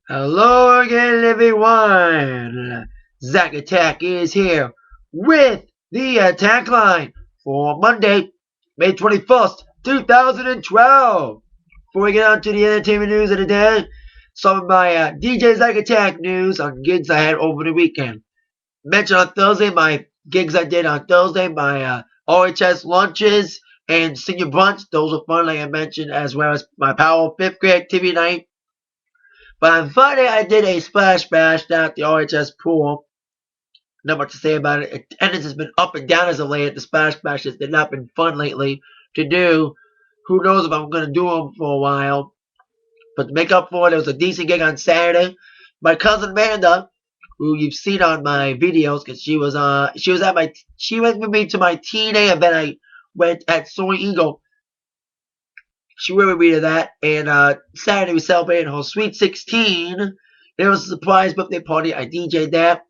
Hello again, everyone. Zack Attack is here with the Attack Line for Monday, May 21st, 2012. Before we get on to the entertainment news of the day, some of my DJ Zack Attack news on gigs I had over the weekend. Mentioned on Thursday my gigs I did on Thursday, my RHS lunches and senior brunch. Those were fun, like I mentioned, as well as my Power 5th grade activity night. But on Friday, I did a splash bash down at the RHS pool. Not much to say about it. Attendance has been up and down as of late. The splash bashes have not been fun lately to do. Who knows if I'm going to do them for a while. But to make up for it, there was a decent gig on Saturday. My cousin Amanda, who you've seen on my videos, because she went with me to my TNA event I went at Soaring Eagle. She went with me to that, and Saturday we celebrated her Sweet 16. It was a surprise birthday party. I DJ'd that.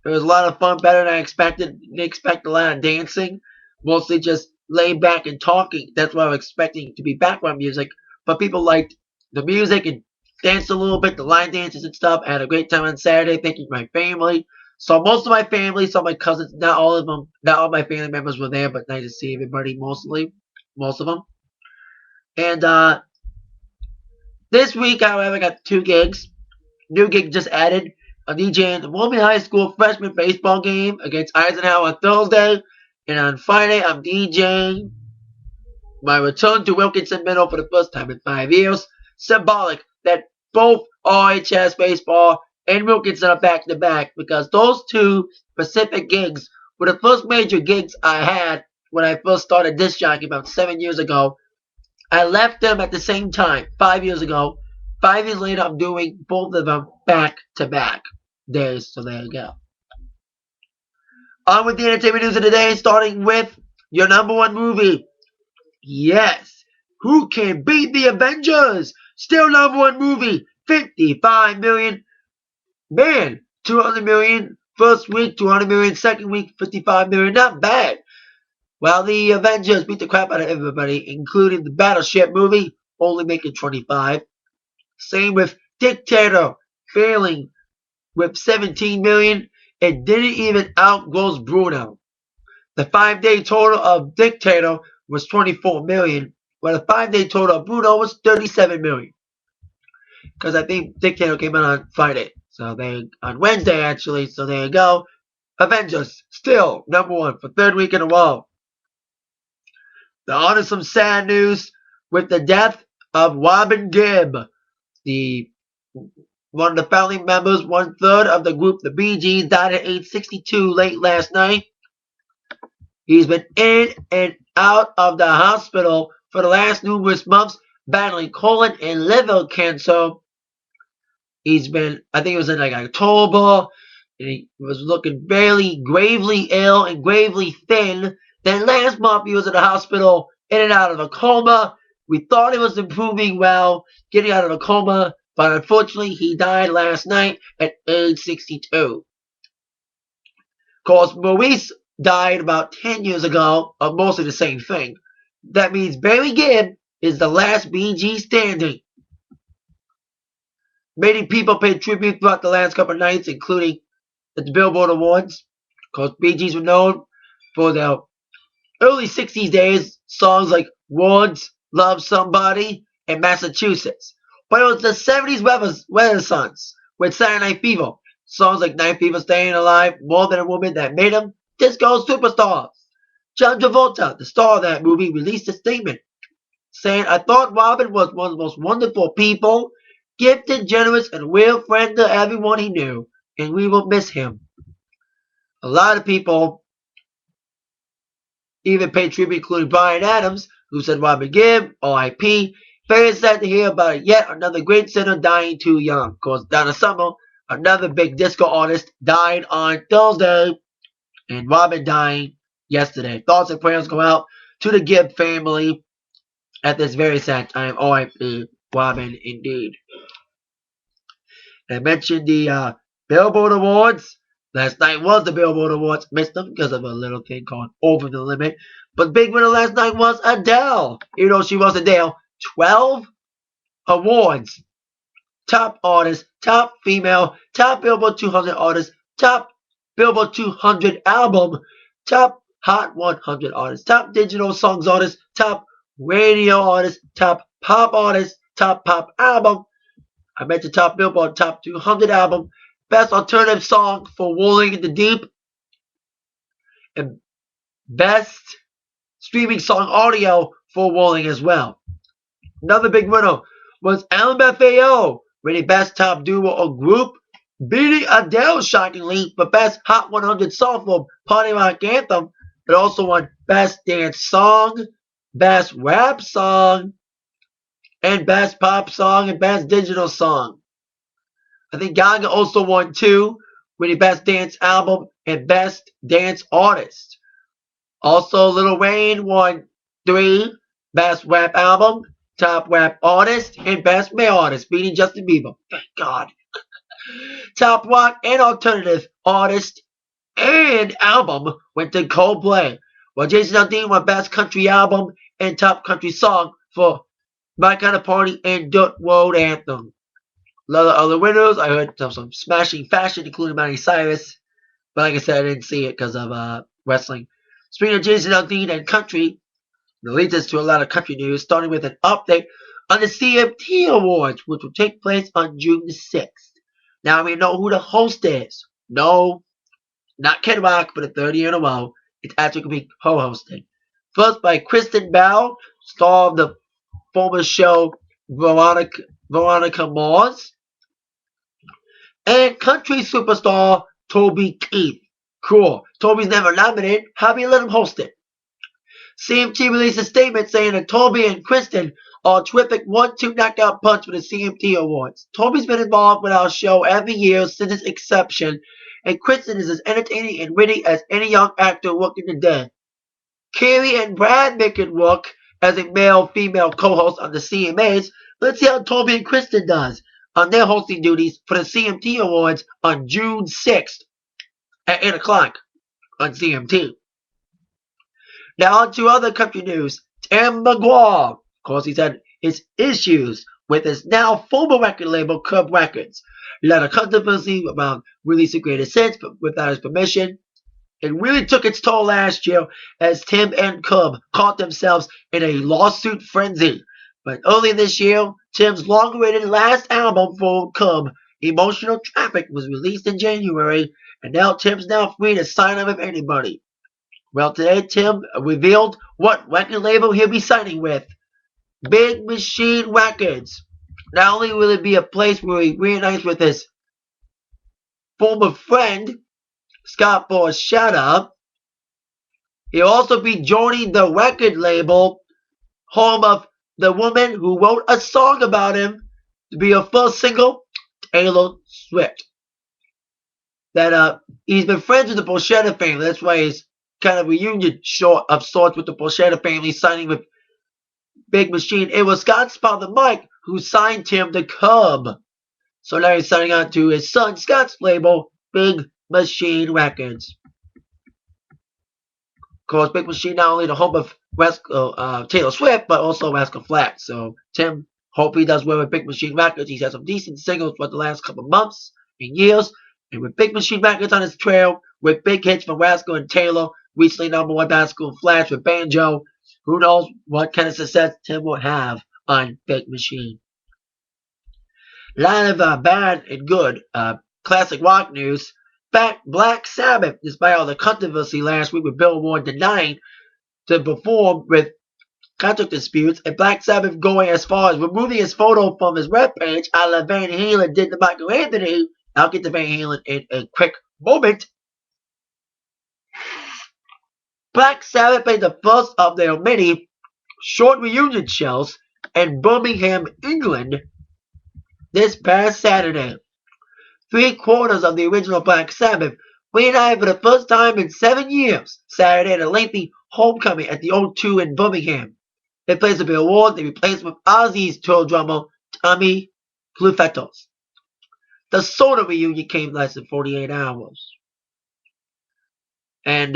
It was a lot of fun, better than I expected. Didn't expect a lot of dancing, mostly just laying back and talking. That's what I was expecting to be background music. But people liked the music and danced a little bit, the line dances and stuff. I had a great time on Saturday. Thank you to my family. So most of my family, some of my cousins, not all of them, not all my family members were there, but nice to see everybody most of them. And this week, however, I got 2 gigs. New gig just added. I'm DJing the Wilmington High School freshman baseball game against Eisenhower on Thursday. And on Friday, I'm DJing my return to Wilkinson Middle for the first time in 5 years. Symbolic that both RHS baseball and Wilkinson are back to back, because those 2 specific gigs were the first major gigs I had when I first started disc jockey about 7 years ago. I left them at the same time 5 years ago. 5 years later, I'm doing both of them back to back days. So there you go. On with the entertainment news of the day, starting with your number 1 movie. Yes, who can beat the Avengers? Still number 1 movie. 55 million. Man, 200 million first week, 200 million second week, 55 million. Not bad. While the Avengers beat the crap out of everybody, including the Battleship movie, only making 25. Same with Dictator, failing with 17 million. It didn't even outgross Bruno. The 5-day total of Dictator was 24 million, while the 5-day total of Bruno was 37 million. Because I think Dictator came out on Friday, on Wednesday actually. So there you go. Avengers still number 1 for 3rd week in a row. On to some sad news with the death of Robin Gibb, one of the founding members, 1/3 of the group The Bee Gees, died at age 62 late last night. He's been in and out of the hospital for the last numerous months, battling colon and liver cancer. He's been, I think it was in like October, and he was looking very gravely ill and gravely thin. Then last month he was in the hospital, in and out of a coma. We thought he was improving well, getting out of a coma, but unfortunately he died last night at age 62. Of course, Maurice died about 10 years ago of mostly the same thing. That means Barry Gibb is the last Bee Gees standing. Many people paid tribute throughout the last couple of nights, including at the Billboard Awards. Of course, Bee Gees were known for their early 60s days, songs like Words, Love Somebody, and Massachusetts. But it was the 70s renaissance with Saturday Night Fever. Songs like Night Fever, Staying Alive, More Than a Woman, that made them disco superstars. John Travolta, the star of that movie, released a statement saying, "I thought Robin was one of the most wonderful people, gifted, generous, and real friend to everyone he knew, and we will miss him." A lot of people even paid tribute, including Bryan Adams, who said Robin Gibb, R.I.P. Very sad to hear about yet another great singer dying too young. Of course, Donna Summer, another big disco artist, died on Thursday, and Robin died yesterday. Thoughts and prayers go out to the Gibb family at this very sad time. R.I.P. Robin, indeed. I mentioned the Billboard Awards. Last night was the Billboard Awards. Missed them because of a little thing called Over the Limit. But big winner last night was Adele. Even though she was Adele, 12 awards. top artist, top female, top Billboard 200 artist, top Billboard 200 album, top Hot 100 artist, top digital songs artist, top radio artist, top pop artist, top pop album. I mentioned top Billboard top 200 album, best alternative song for Rolling in the Deep, and best streaming song audio for Rolling as well. Another big winner was LMFAO, winning best top duo or group, beating Adele shockingly for best Hot 100 song for Party Rock Anthem, but also won best dance song, best rap song, and best pop song and best digital song. I think Gaga also won 2, winning best dance album and best dance artist. Also, Lil Wayne won 3, best rap album, top rap artist, and best male artist, beating Justin Bieber. Thank God. Top rock and alternative artist and album went to Coldplay, while Jason Aldean won best country album and top country song for My Kind of Party and Dirt Road Anthem. A lot of other winners. I heard some smashing fashion, including Miley Cyrus, but like I said, I didn't see it because of wrestling. Speaking of Jason Aldean and country, that leads us to a lot of country news, starting with an update on the CMT Awards, which will take place on June the 6th. Now we know who the host is. No, not Kid Rock for the third year in a row. It's actually going to be co-hosting. First by Kristen Bell, star of the former show Veronica Mars, and country superstar Toby Keith. Cool. Toby's never nominated. How do you let him host it? CMT released a statement saying that Toby and Kristen are a terrific 1-2 knockout punch for the CMT Awards. Toby's been involved with our show every year since its inception, and Kristen is as entertaining and witty as any young actor working today. Carrie and Brad make it work as a male-female co-host on the CMAs. Let's see how Toby and Kristen does on their hosting duties for the CMT Awards on June 6th at 8 o'clock on CMT. Now on to other country news. Tim McGraw, of course, he's had his issues with his now former record label, Curb Records. A lot of controversy around releasing greatest hits without his permission. It really took its toll last year as Tim and Curb caught themselves in a lawsuit frenzy. But early this year, Tim's long-awaited last album for Curb, Emotional Traffic, was released in January, and now Tim's now free to sign up with anybody. Well, today Tim revealed what record label he'll be signing with. Big Machine Records. Not only will it be a place where he reunites with his former friend, Scott Borchetta, he'll also be joining the record label, home of the woman who wrote a song about him to be her first single, Taylor Swift. That he's been friends with the Borchetta family. That's why he's kind of reunion of sorts with the Borchetta family, signing with Big Machine. It was Scott's father Mike who signed Tim to Curb. So now he's signing on to his son Scott's label, Big Machine Records. Of course, Big Machine not only the home of Taylor Swift, but also Rascal Flatts. So Tim, hope he does well with Big Machine Records. He's had some decent singles for the last couple of months and years. And with Big Machine Records on his trail, with big hits from Rascal and Taylor, recently #1 Rascal Flatts with Banjo, who knows what kind of success Tim will have on Big Machine. A lot of bad and good classic rock news. Black Sabbath, despite all the controversy last week with Billboard denying to perform with contract disputes, and Black Sabbath going as far as removing his photo from his webpage, a la Van Halen did to Michael Anthony. I'll get to Van Halen in a quick moment. Black Sabbath played the first of their many short reunion shows in Birmingham, England this past Saturday. 3/4 of the original Black Sabbath reunited for the first time in 7 years Saturday at a lengthy homecoming at the O2 in Birmingham. They placed a Bill Ward. They replaced with Ozzy's tour drummer Tommy Clufetos. The Soda reunion came less than 48 hours. And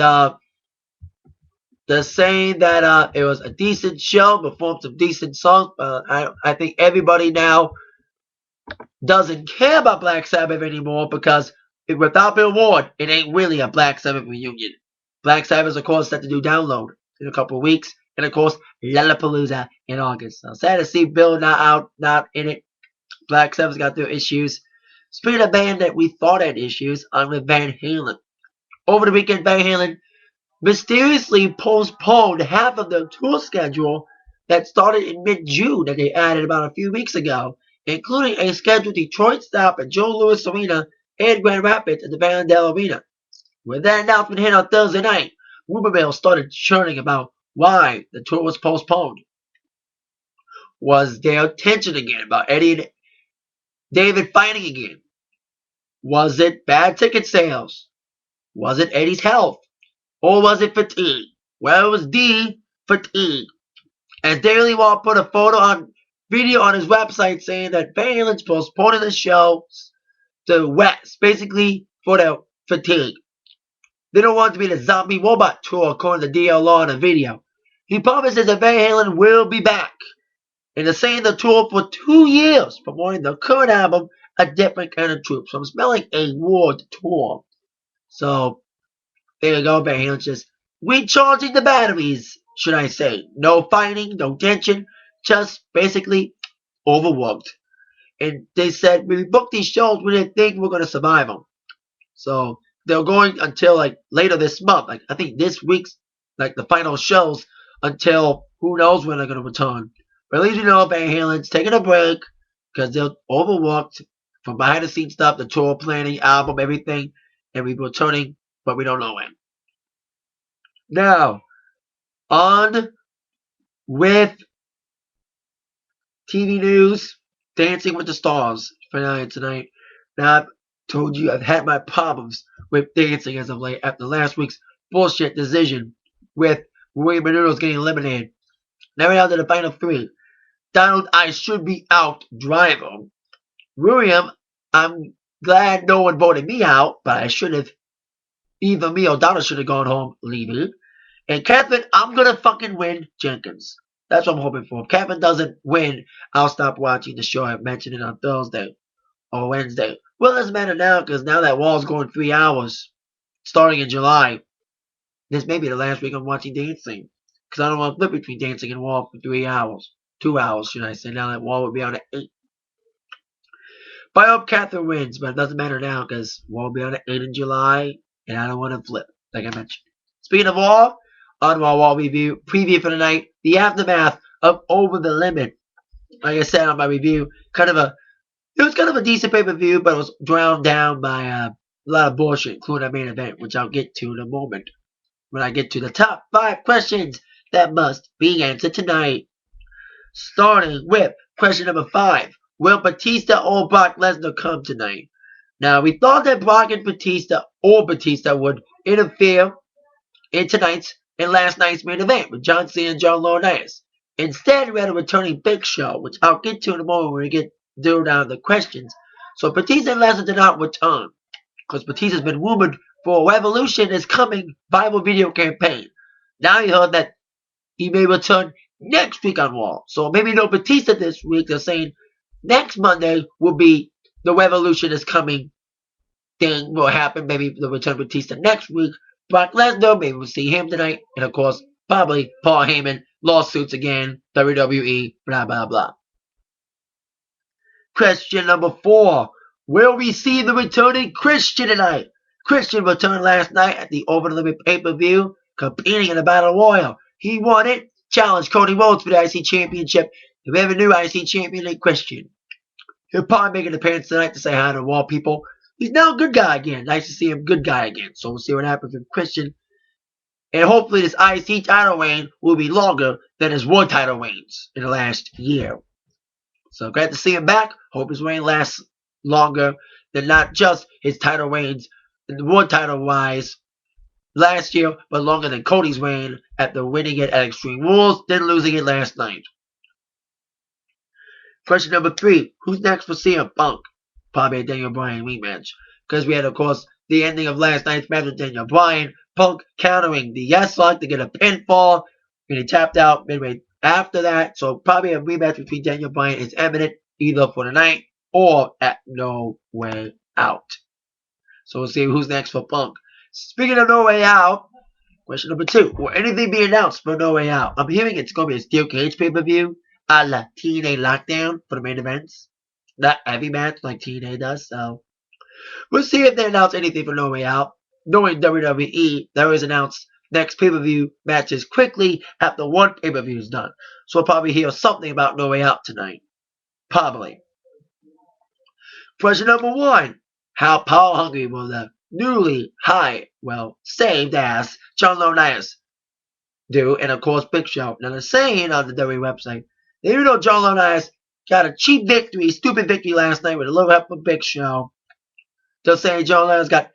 they're saying that it was a decent show, performed some decent songs. I think everybody now doesn't care about Black Sabbath anymore because without Billboard, it ain't really a Black Sabbath reunion. Black Sabbath is, of course, set to do Download in a couple of weeks, and of course, Lollapalooza in August. So sad to see Bill not in it. Black Sabbath's got their issues. Speaking of band that we thought had issues, I'm with Van Halen. Over the weekend, Van Halen mysteriously postponed half of their tour schedule that started in mid-June that they added about a few weeks ago, including a scheduled Detroit stop at Joe Louis Arena and Grand Rapids at the Van Andel Arena. When that announcement hit on Thursday night, rumor mills started churning about why the tour was postponed. Was there tension again about Eddie and David fighting again? Was it bad ticket sales? Was it Eddie's health? Or was it fatigue? Well, it was D, fatigue. As Daily Wall put a video on his website saying that Van Halen's postponing the show to West, basically for their fatigue. They don't want it to be the zombie robot tour, according to DLR in a video. He promises that Van Halen will be back, and they're saying the tour for 2 years, promoting the current album, A Different Kind of Troop. So I'm smelling a world tour. So there you go, Van Halen just recharging the batteries, should I say. No fighting, no tension, just basically overworked. And they said, when we booked these shows, we didn't think we were going to survive them. So they're going until like later this month. Like I think this week's like the final shows until who knows when they're going to return. But at least you know Van Halen's taking a break because they're overworked from behind the scenes stuff, the tour planning, album, everything. And we're returning, but we don't know when. Now, on with TV news, Dancing with the Stars finale tonight. Now, I've told you I've had my problems with dancing as of late after last week's bullshit decision with William Menudos getting eliminated. Now we're down to the final three. Donald, I should be out driver. William, I'm glad no one voted me out, but I should have. Either me or Donald should have gone home leaving. And Catherine, I'm going to fucking win Jenkins. That's what I'm hoping for. If Catherine doesn't win, I'll stop watching the show. I mentioned it on Thursday or Wednesday. Well, it doesn't matter now because now that Wall's going 3 hours starting in July. This may be the last week I'm watching dancing because I don't want to flip between dancing and Wall for 3 hours. 2 hours, should I say. Now that Wall will be on at 8. But I hope Catherine wins, but it doesn't matter now because Wall will be on at 8 in July and I don't want to flip, like I mentioned. Speaking of Wall, on my Wall review, preview for the night, the aftermath of Over the Limit. Like I said on my review, it was kind of a decent pay-per-view, but it was drowned down by a lot of bullshit, including our main event, which I'll get to in a moment when I get to the top 5 questions that must be answered tonight. Starting with question number 5. Will Batista or Brock Lesnar come tonight? Now, we thought that Brock and Batista would interfere in tonight's and last night's main event with John Cena and John Laurinaitis. Instead, we had a returning Big Show, which I'll get to in a moment when we get down to the questions. So Batista and Lesnar did not return because Batista's been rumored for Revolution is coming Bible video campaign. Now you heard that he may return next week on Raw. So maybe no Batista this week. They're saying next Monday will be the Revolution is coming thing will happen. Maybe the return of Batista next week. Brock Lesnar, maybe we'll see him tonight. And of course, probably Paul Heyman, lawsuits again, WWE, blah, blah, blah. Question number 4. Will we see the returning Christian tonight? Christian returned last night at the Over the Limit pay-per-view, competing in a Battle Royal. He won it, challenged Cody Rhodes for the IC Championship. If we have a new IC Champion named Christian, he'll probably make an appearance tonight to say hi to Raw people. He's now a good guy again. Nice to see him good guy again. So we'll see what happens with Christian. And hopefully this IC title reign will be longer than his World title reigns in the last year. So glad to see him back. Hope his reign lasts longer than not just his title reigns in the World title wise last year, but longer than Cody's reign after winning it at Extreme Rules, then losing it last night. Question number 3. Who's next for CM Punk? Probably a Daniel Bryan rematch. Because we had, of course, the ending of last night's match with Daniel Bryan. Punk countering the Yes Lock to get a pinfall. And he tapped out midway after that. So probably a rematch between Daniel Bryan is imminent either for tonight or at No Way Out. So we'll see who's next for Punk. Speaking of No Way Out, question number 2. Will anything be announced for No Way Out? I'm hearing it's going to be a steel cage pay-per-view, a la TNA Lockdown for the main events. Not every match like TNA does, so we'll see if they announce anything for No Way Out. Knowing WWE, they always announce next pay-per-view matches quickly after one pay-per-view is done. So we'll probably hear something about No Way Out tonight. Probably. Question number 1. How power hungry will the newly saved ass John Laurinaitis do? And of course, Big Show. Now they're saying on the WWE website, even though John Laurinaitis got a cheap victory, stupid victory last night with a little help from Big Show, they're saying John Laurinaitis got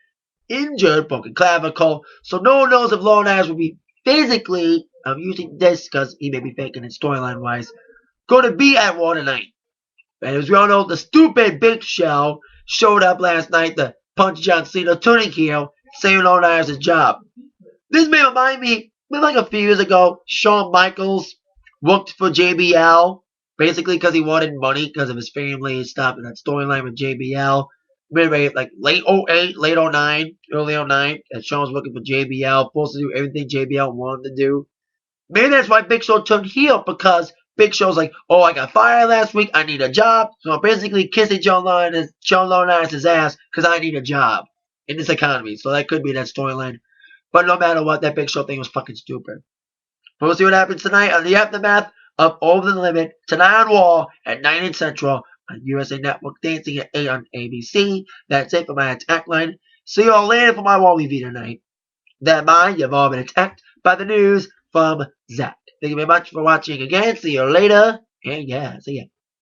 injured, broken clavicle, so no one knows if Laurinaitis will be physically, I'm using this because he may be faking it storyline wise, going to be at Raw tonight. And as we all know, the stupid Big Show showed up last night to punch John Cena, turning heel, saving Laurinaitis' job. This may remind me, like a few years ago, Shawn Michaels worked for JBL, basically because he wanted money because of his family and stuff, and that storyline with JBL. Maybe like late 08, late 09, early 09, and Shawn was working for JBL, supposed to do everything JBL wanted to do. Maybe that's why Big Show turned heel, because Big Show's like, oh, I got fired last week, I need a job, so I'm basically kissing John Laurinaitis' ass because I need a job in this economy. So that could be that storyline. But no matter what, that Big Show thing was fucking stupid. But we'll see what happens tonight on the aftermath of Over the Limit, tonight on Raw at 9 Central on USA Network, dancing at 8 on ABC. That's it for my attack line. See you all later for my Raw review tonight. That mind, you've all been attacked by the news from Zach. Thank you very much for watching again. See you later. And yeah, see ya.